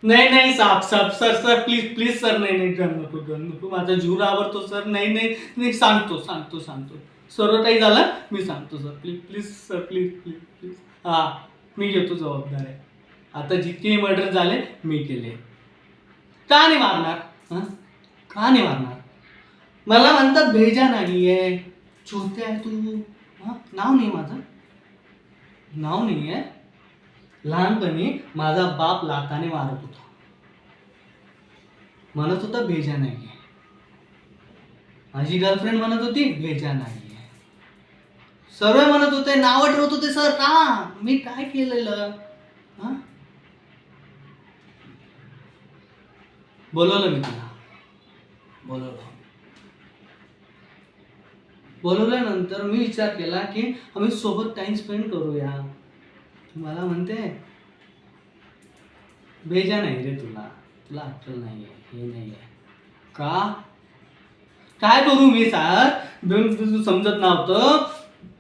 नाही नाही साप साप sir sir please please sir नाही नाही गण नको माझा जीव आवडतो सर नाही नाही नाही सांगतो सांगतो सांगतो सर्व काही झालं मी सांगतो sir please please sir please please please हां मी घेतो जबाबदारी आता जितके मर्डर झाले मी केले का नाही मारणार हां का नाही मारणार मला म्हणतात भेजा नाही आहे छोटे आहे तू हां नाव नाही माझं नाव नाही आहे लहानपणी माझा बाप लाथाने मारत होता म्हणत होता भेजा नाही आहे माझी गर्लफ्रेंड म्हणत होती भेजा नाही आहे सर्व म्हणत होते नाव ठेवत होते सर का मी काय केलेलं हां बोलवलं मी त्याला बोलवल्यानंतर मी विचार केला की आम्ही सोबत टाइम स्पेंड करूया मला म्हणते भेजा नाही रे तुला अक्कल नाही आहे हे नाही आहे का काय करू मी सर तुझं समजत नव्हतं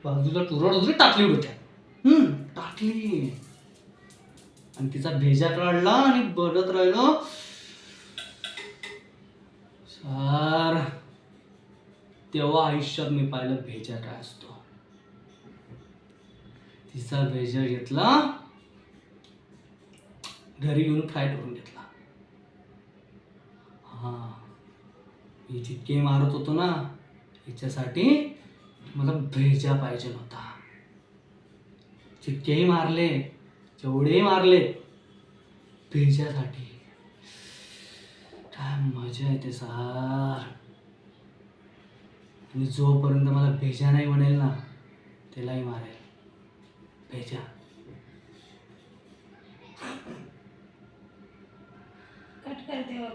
बाजूला तुरड टाकली होत्या टाकली आणि तिचा भेजा काढला आणि बघत राहिलो सर तेव्हा आयुष्यात मी पाहिलं भेजा काय असतो तिचा भेजा घेतला घरी येऊन फ्राय करून घेतला हा मी जितके मारत होतो ना याच्यासाठी मला भेजा पाहिजे नव्हता जितकेही मारले जेवढेही मारले भेजासाठी काय मजा येते सर आणि जोपर्यंत मला भेजा नाही म्हणेल ना त्यालाही मारेल भेजा कट करते